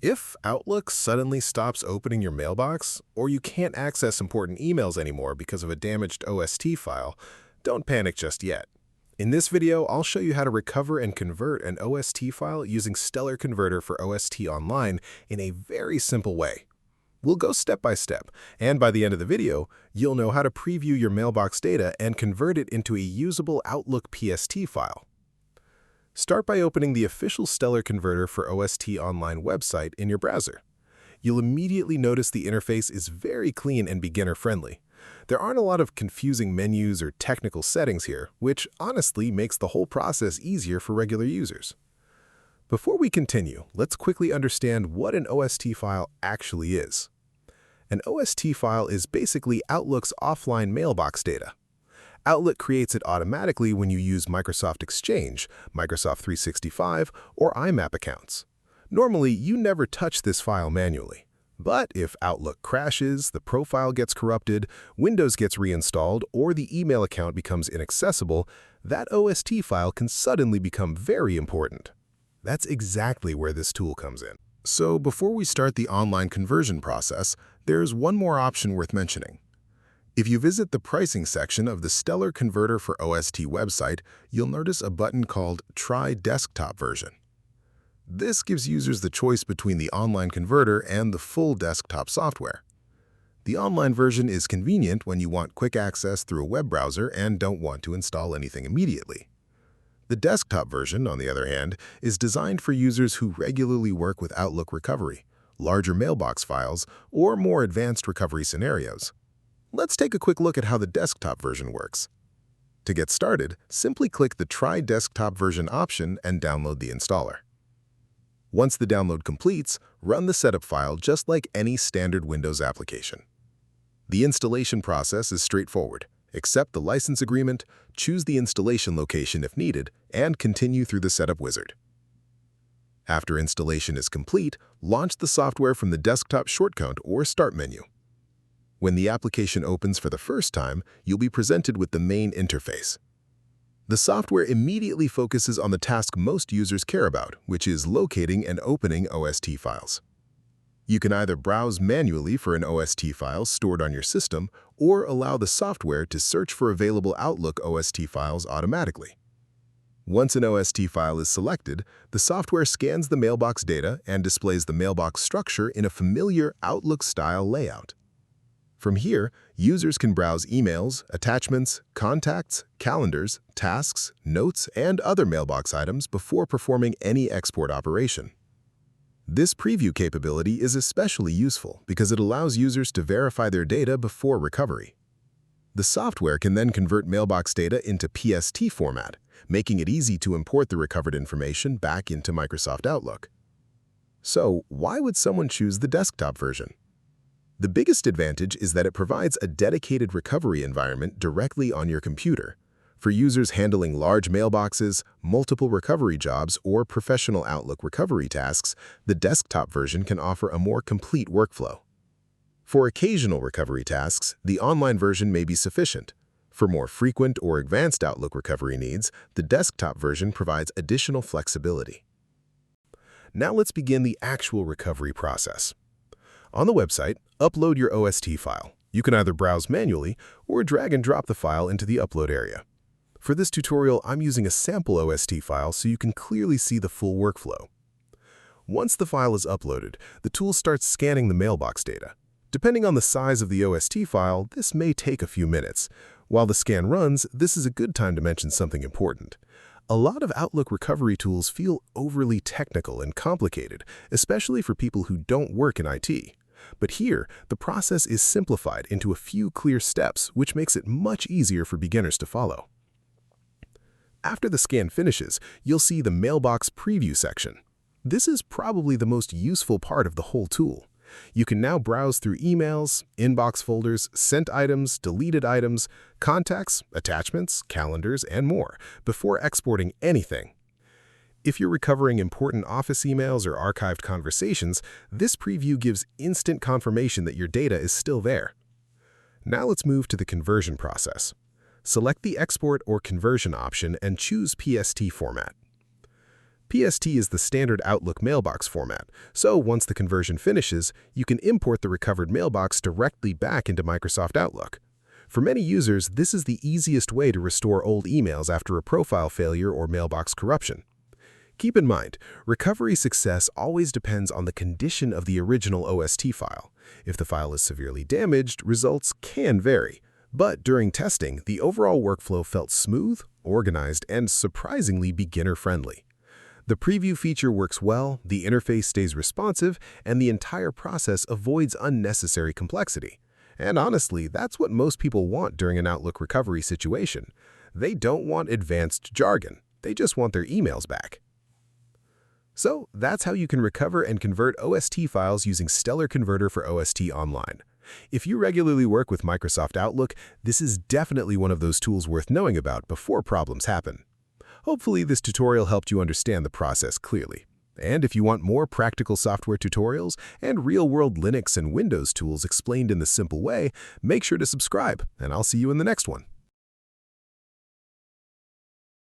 If Outlook suddenly stops opening your mailbox, or you can't access important emails anymore because of a damaged OST file, don't panic just yet. In this video, I'll show you how to recover and convert an OST file using Stellar Converter for OST Online in a very simple way. We'll go step by step, and by the end of the video, you'll know how to preview your mailbox data and convert it into a usable Outlook PST file. Start by opening the official Stellar Converter for OST Online website in your browser. You'll immediately notice the interface is very clean and beginner-friendly. There aren't a lot of confusing menus or technical settings here, which honestly makes the whole process easier for regular users. Before we continue, let's quickly understand what an OST file actually is. An OST file is basically Outlook's offline mailbox data. Outlook creates it automatically when you use Microsoft Exchange, Microsoft 365, or IMAP accounts. Normally, you never touch this file manually. But if Outlook crashes, the profile gets corrupted, Windows gets reinstalled, or the email account becomes inaccessible, that OST file can suddenly become very important. That's exactly where this tool comes in. So before we start the online conversion process, there's one more option worth mentioning. If you visit the pricing section of the Stellar Converter for OST website, you'll notice a button called Try Desktop Version. This gives users the choice between the online converter and the full desktop software. The online version is convenient when you want quick access through a web browser and don't want to install anything immediately. The desktop version, on the other hand, is designed for users who regularly work with Outlook recovery, larger mailbox files, or more advanced recovery scenarios. Let's take a quick look at how the desktop version works. To get started, simply click the Try Desktop Version option and download the installer. Once the download completes, run the setup file just like any standard Windows application. The installation process is straightforward. Accept the license agreement, choose the installation location if needed, and continue through the setup wizard. After installation is complete, launch the software from the desktop shortcut or start menu. When the application opens for the first time, you'll be presented with the main interface. The software immediately focuses on the task most users care about, which is locating and opening OST files. You can either browse manually for an OST file stored on your system or allow the software to search for available Outlook OST files automatically. Once an OST file is selected, the software scans the mailbox data and displays the mailbox structure in a familiar Outlook-style layout. From here, users can browse emails, attachments, contacts, calendars, tasks, notes, and other mailbox items before performing any export operation. This preview capability is especially useful because it allows users to verify their data before recovery. The software can then convert mailbox data into PST format, making it easy to import the recovered information back into Microsoft Outlook. So, why would someone choose the desktop version? The biggest advantage is that it provides a dedicated recovery environment directly on your computer. For users handling large mailboxes, multiple recovery jobs, or professional Outlook recovery tasks, the desktop version can offer a more complete workflow. For occasional recovery tasks, the online version may be sufficient. For more frequent or advanced Outlook recovery needs, the desktop version provides additional flexibility. Now let's begin the actual recovery process. On the website, upload your OST file. You can either browse manually or drag and drop the file into the upload area. For this tutorial, I'm using a sample OST file so you can clearly see the full workflow. Once the file is uploaded, the tool starts scanning the mailbox data. Depending on the size of the OST file, this may take a few minutes. While the scan runs, this is a good time to mention something important. A lot of Outlook recovery tools feel overly technical and complicated, especially for people who don't work in IT. But here, the process is simplified into a few clear steps, which makes it much easier for beginners to follow. After the scan finishes, you'll see the Mailbox Preview section. This is probably the most useful part of the whole tool. You can now browse through emails, inbox folders, sent items, deleted items, contacts, attachments, calendars, and more before exporting anything. If you're recovering important office emails or archived conversations, this preview gives instant confirmation that your data is still there. Now let's move to the conversion process. Select the Export or Conversion option and choose PST format. PST is the standard Outlook mailbox format, so once the conversion finishes, you can import the recovered mailbox directly back into Microsoft Outlook. For many users, this is the easiest way to restore old emails after a profile failure or mailbox corruption. Keep in mind, recovery success always depends on the condition of the original OST file. If the file is severely damaged, results can vary. But during testing, the overall workflow felt smooth, organized, and surprisingly beginner-friendly. The preview feature works well, the interface stays responsive, and the entire process avoids unnecessary complexity. And honestly, that's what most people want during an Outlook recovery situation. They don't want advanced jargon. They just want their emails back. So that's how you can recover and convert OST files using Stellar Converter for OST Online. If you regularly work with Microsoft Outlook, this is definitely one of those tools worth knowing about before problems happen. Hopefully, this tutorial helped you understand the process clearly. And if you want more practical software tutorials and real-world Linux and Windows tools explained in the simple way, make sure to subscribe, and I'll see you in the next one.